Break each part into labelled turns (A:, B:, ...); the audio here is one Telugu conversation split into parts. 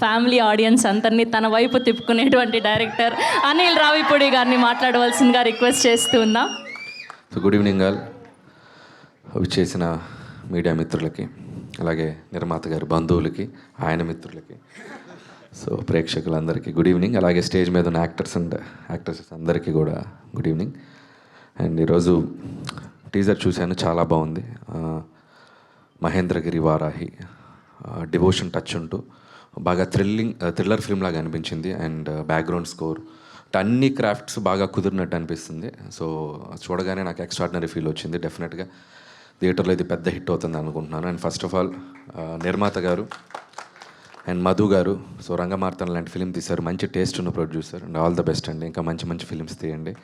A: ఫ్యామిలీ ఆడియన్స్ అందరినీ తన వైపు తిప్పుకునేటువంటి డైరెక్టర్ అనిల్ రావిపూడి గారిని మాట్లాడవలసిందిగా రిక్వెస్ట్ చేస్తూ ఉన్నా.
B: So good evening all. చేసిన మీడియా మిత్రులకి, అలాగే నిర్మాత గారి బంధువులకి, ఆయన మిత్రులకి, సో ప్రేక్షకులందరికీ గుడ్ ఈవినింగ్. అలాగే స్టేజ్ మీద ఉన్న యాక్టర్స్ అందరికీ కూడా గుడ్ ఈవినింగ్. అండ్ ఈరోజు టీజర్ చూశాను, చాలా బాగుంది. మహేంద్రగిరి వారాహి డివోషన్ టచ్ ఉంటూ బాగా థ్రిల్లర్ ఫిల్మ్ లాగా అనిపించింది. అండ్ బ్యాక్గ్రౌండ్ స్కోర్ అన్ని క్రాఫ్ట్స్ బాగా కుదిరినట్టు అనిపిస్తుంది. సో చూడగానే నాకు ఎక్స్ట్రాడినరీ ఫీల్ వచ్చింది. డెఫినెట్గా థియేటర్లో ఇది పెద్ద హిట్ అవుతుంది అనుకుంటున్నాను. అండ్ ఫస్ట్ ఆఫ్ ఆల్ నిర్మాత గారు అండ్ మధు గారు, సో రంగమార్తన లాంటి ఫిలిం తీశారు, మంచి టేస్ట్ ఉన్న producer. And all the best అండి, ఇంకా మంచి మంచి ఫిలిమ్స్ తీయండి.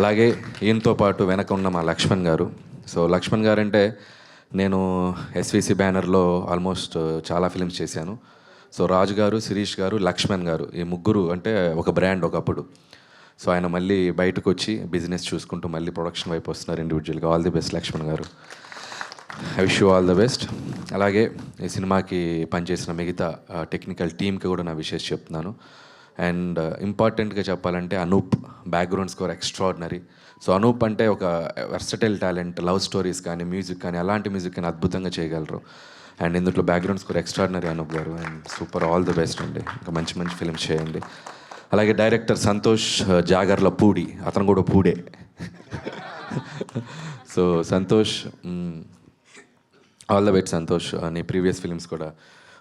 B: అలాగే ఈయనతో పాటు వెనక ఉన్న మా లక్ష్మణ్ గారు. సో లక్ష్మణ్ గారు అంటే నేను ఎస్విసి బ్యానర్లో ఆల్మోస్ట్ చాలా ఫిలిమ్స్ చేశాను. సో రాజు గారు, శిరీష్ గారు, లక్ష్మణ్ గారు, ఈ ముగ్గురు అంటే ఒక బ్రాండ్ ఒకప్పుడు. సో ఆయన మళ్ళీ బయటకు వచ్చి బిజినెస్ చూసుకుంటూ మళ్ళీ ప్రొడక్షన్ వైపు వస్తున్నారు ఇండివిజువల్గా. ఆల్ ది బెస్ట్ లక్ష్మణ్ గారు, I wish you all the best. అలాగే ఈ సినిమాకి పనిచేసిన మిగతా టెక్నికల్ టీమ్కి కూడా నా విషెస్ చెప్తున్నాను. అండ్ ఇంపార్టెంట్గా చెప్పాలంటే Anoop background score extraordinary. So Anoop అంటే ఒక వెర్సటైల్ టాలెంట్, లవ్ స్టోరీస్ కానీ మ్యూజిక్ కానీ అలాంటి మ్యూజిక్ కానీ అద్భుతంగా చేయగలరు. అండ్ ఇందులో బ్యాక్గ్రౌండ్ స్కోర్ ఎక్స్ట్రాడినరీ అనూప్ గారు. And super, all the best అండి, ఇంకా మంచి మంచి ఫిల్మ్స్ చేయండి. అలాగే డైరెక్టర్ సంతోష్ జాగర్ల పూడి, అతను కూడా పూడే. So Santosh, all the best Santosh. నీ ప్రీవియస్ ఫిలిమ్స్ కూడా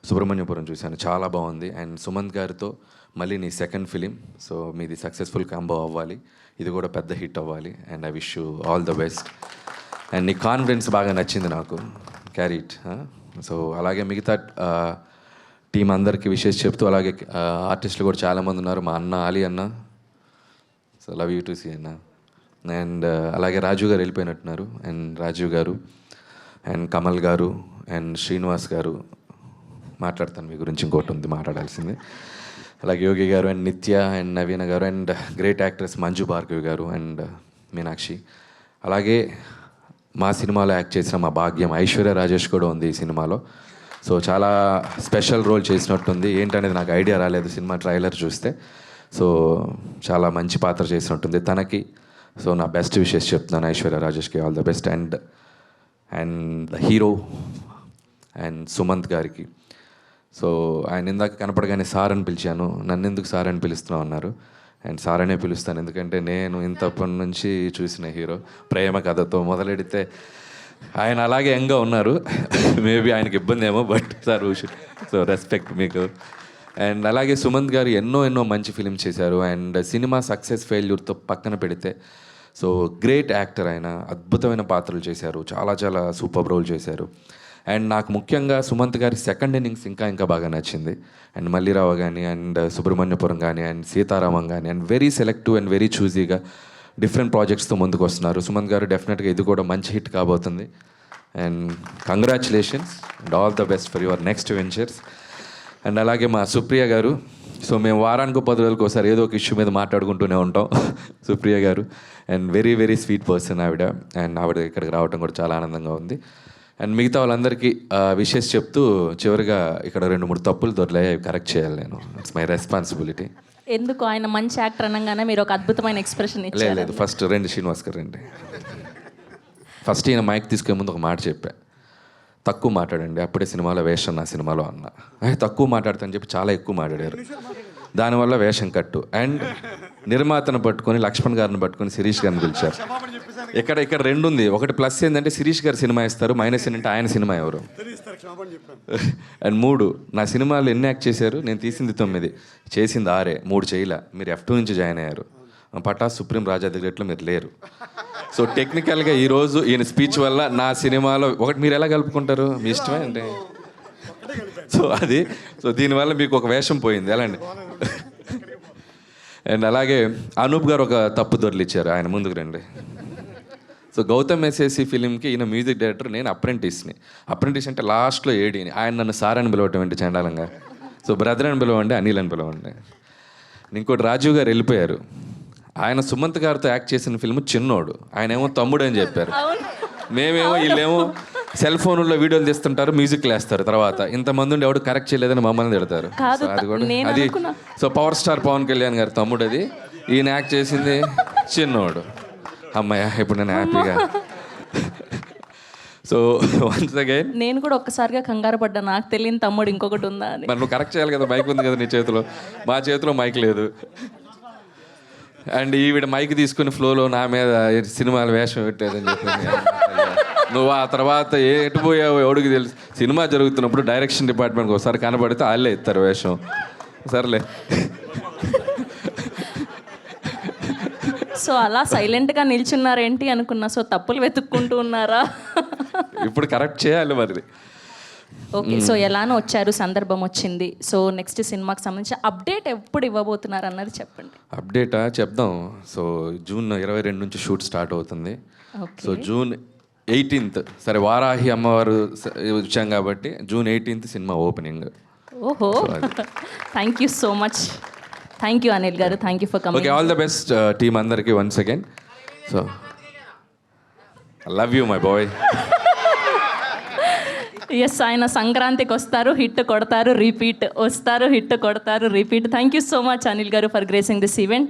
B: సుబ్రహ్మణ్యపురం చూశాను, చాలా బాగుంది. అండ్ సుమంత్ గారితో మళ్ళీ నీ సెకండ్ ఫిలిం, సో మీది సక్సెస్ఫుల్ కాంబో అవ్వాలి, ఇది కూడా పెద్ద హిట్ అవ్వాలి. And I wish you all the best. And నీ కాన్ఫిడెన్స్ బాగా నచ్చింది నాకు, క్యారీ ఇట్. సో అలాగే మిగతా టీం అందరికీ విషెస్ చెప్తూ, అలాగే ఆర్టిస్టులు కూడా చాలామంది ఉన్నారు. మా అన్న అలీ అన్న, so love you to see అన్న. అండ్ అలాగే రాజు గారు వెళ్ళిపోయినట్టున్నారు. అండ్ రాజీవ్ గారు అండ్ కమల్ గారు అండ్ శ్రీనివాస్ గారు, మాట్లాడతాను మీ గురించి, ఇంకోటి ఉంది మాట్లాడాల్సింది. అలాగే యోగి గారు అండ్ నిత్య అండ్ నవీన గారు and great actress Manju Bhargavi గారు అండ్ మీనాక్షి. అలాగే మా సినిమాలో యాక్ట్ చేసిన మా భాగ్యం ఐశ్వర్య రాజేష్ కూడా ఉంది ఈ సినిమాలో. సో చాలా స్పెషల్ రోల్ చేసినట్టుంది, ఏంటనేది నాకు ఐడియా రాలేదు సినిమా ట్రైలర్ చూస్తే. సో చాలా మంచి పాత్ర చేసినట్టుంది తనకి. సో నా బెస్ట్ విషెస్ చెప్తున్నాను ఐశ్వర్య రాజేష్కి, all the best. And the hero and Sumanth గారికి, సో ఆయన ఇందాక కనపడగానే సార్ అని పిలిచాను. నన్ను ఎందుకు సార్ అని పిలుస్తున్నావు అన్నారు. అండ్ సార్ అనే పిలుస్తాను, ఎందుకంటే నేను ఇంతప్పటి నుంచి చూసిన హీరో. ప్రేమ కథతో మొదలెడితే ఆయన అలాగే యంగ్గా ఉన్నారు. మేబీ ఆయనకి ఇబ్బంది ఏమో, బట్ సార్ సో రెస్పెక్ట్ మీకు. అండ్ అలాగే సుమంత్ గారు ఎన్నో మంచి ఫిలిమ్స్ చేశారు. అండ్ సినిమా సక్సెస్ ఫెయిల్యూర్తో పక్కన పెడితే సో గ్రేట్ యాక్టర్, ఆయన అద్భుతమైన పాత్రలు చేశారు, చాలా సూపర్ రోల్ చేశారు. అండ్ నాకు ముఖ్యంగా సుమంత్ గారి సెకండ్ ఇన్నింగ్స్ ఇంకా బాగా నచ్చింది. అండ్ మల్లిరావు కానీ అండ్ సుబ్రహ్మణ్యపురం కానీ అండ్ సీతారామం కానీ and very selective and very చూజీగా డిఫరెంట్ ప్రాజెక్ట్స్తో ముందుకు వస్తున్నారు సుమంత్ గారు. డెఫినెట్గా ఇది కూడా మంచి హిట్ కాబోతుంది. And congratulations and all the best for your next ventures. And అలాగే మా సుప్రియ గారు, సో మేము వారానికి 10 రోజులకు ఒకసారి ఏదో ఒక ఇష్యూ మీద మాట్లాడుకుంటూనే ఉంటాం. సుప్రియ గారు అండ్ వెరీ స్వీట్ పర్సన్ ఆవిడ. అండ్ ఆవిడ ఇక్కడికి రావడం కూడా చాలా ఆనందంగా ఉంది. అండ్ మిగతా వాళ్ళందరికీ విషెస్ చెప్తూ, చివరిగా ఇక్కడ 2-3 తప్పులు దొరికాయి, అవి కరెక్ట్ చేయాలి నేను. It's my responsibility.
A: ఎందుకు ఆయన మంచి యాక్టర్ అనగానే మీరు ఒక అద్భుతమైన ఎక్స్ప్రెషన్ ఇచ్చారు.
B: లేదు, ఫస్ట్ రండి శ్రీనివాస్ గారు రండి. ఫస్ట్ ఈయన మైక్ తీసుకునే ముందు ఒక మాట చెప్పా, తక్కువ మాట్లాడండి, అప్పుడే సినిమాలో వేషం నా సినిమాలో అన్న. తక్కువ మాట్లాడతానని చెప్పి చాలా ఎక్కువ మాట్లాడారు, దానివల్ల వేషం కట్టు. అండ్ నిర్మాతను పట్టుకొని, లక్ష్మణ్ గారిని పట్టుకొని శిరీష్ గారిని పిలిచారు. ఇక్కడ 2 ఉంది. ఒకటి ప్లస్ ఏంటంటే శిరీష్ గారు సినిమా ఇస్తారు, మైనస్ ఏంటంటే ఆయన సినిమా ఎవరు. అండ్ 3, నా సినిమాలు ఎన్ని యాక్ట్ చేశారు? నేను తీసింది 9, చేసింది 6, 3 చేయలే. మీరు F2 నుంచి జాయిన్ అయ్యారు. పటాస్ సుప్రీం రాజా దగ్గరలో మీరు లేరు. సో టెక్నికల్గా ఈరోజు ఈయన స్పీచ్ వల్ల నా సినిమాలో ఒకటి మీరు ఎలా కలుపుకుంటారు, మీ ఇష్టమే అంటే. సో దీనివల్ల మీకు ఒక వేషం పోయింది, ఎలా అండి. అండ్ అలాగే అనూప్ గారు ఒక తప్పు దొరికిచ్చారు, ఆయన ముందుకు రండి. సో గౌతమ్ ఎస్ఎస్సి ఫిలింకి ఈయన మ్యూజిక్ డైరెక్టర్, నేను అప్రెంటిస్ని. అప్రెంటిస్ అంటే లాస్ట్లో ఏడీని. ఆయన నన్ను సార్ అని పిలవటం ఏంటి చండాలంగా. సో బ్రదర్ అని పిలవండి, అనిల్ అని పిలవండి. ఇంకోటి రాజీవ్ గారు వెళ్ళిపోయారు. ఆయన సుమంత్ గారితో యాక్ట్ చేసిన ఫిల్మ్ చిన్నోడు, ఆయన ఏమో తమ్ముడు అని చెప్పారు. మేమేమో వీళ్ళేమో సెల్ ఫోన్లో వీడియోలు తీస్తుంటారు, మ్యూజిక్లు వేస్తారు. తర్వాత ఇంతమంది ఉండి ఎవడు కరెక్ట్ చేయలేదని మమ్మల్ని తిడతారు.
A: కాదు,
B: సో అది కూడా
A: నేను
B: అది.
A: అనుకున్నా.
B: So power star Pavan Kalyan గారి తమ్ముడు అది. ఈయన యాక్ట్ చేసింది చిన్నోడు. అమ్మాయ ఇప్పుడు నేను హ్యాపీగా. సో వన్స్ అగైన్
A: నేను కూడా ఒక్కసారిగా కంగారు పడ్డా, నాకు తెలియని తమ్ముడు ఇంకొకటి ఉందా అని.
B: మరి నువ్వు కరెక్ట్ చేయాలి కదా, మైక్ ఉంది కదా నీ చేతిలో. మా చేతిలో మైక్ లేదు. అండ్ ఈవిడ మైక్ తీసుకుని ఫ్లోలో నా మీద సినిమాలు వేషం పెట్టేదని చెప్పింది. నువ్వు ఆ తర్వాత ఎటు పోయావో ఎవడికి తెలుసు. సినిమా జరుగుతున్నప్పుడు డైరెక్షన్ డిపార్ట్మెంట్కి ఒకసారి కనబడితే వాళ్ళే ఇస్తారు వేషం. సర్లే.
A: సో అలా సైలెంట్గా నిల్చున్నారేంటి అనుకున్నా. సో తప్పులు వెతుక్కుంటూ ఉన్నారా?
B: ఇప్పుడు కరెక్ట్ చేయాలి మరి.
A: ఓకే, సో ఎలానో వచ్చారు, సందర్భం వచ్చింది. సో నెక్స్ట్ సినిమాకి సంబంధించి అప్డేట్ ఎప్పుడు ఇవ్వబోతున్నారు అన్నది చెప్పండి.
B: అప్డేటా చెప్దాం. సో జూన్ 22 నుంచి షూట్ స్టార్ట్ అవుతుంది. సో జూన్ 18th, సరే వారాహి అమ్మవారు వచ్చాం కాబట్టి జూన్ 18th సినిమా ఓపెనింగ్.
A: ఓహో, thank you so much. Thank you Anil గారు, thank you for coming.
B: Okay, all the best team అందరికీ once again. So I love you my boy.
A: Yes, ఆయన సంక్రాంతికి వస్తారు, హిట్ కొడతారు, రిపీట్, వస్తారు, హిట్ కొడతారు, repeat. Thank you so much Anil గారు ఫర్ గ్రేసింగ్ దిస్ ఈవెంట్.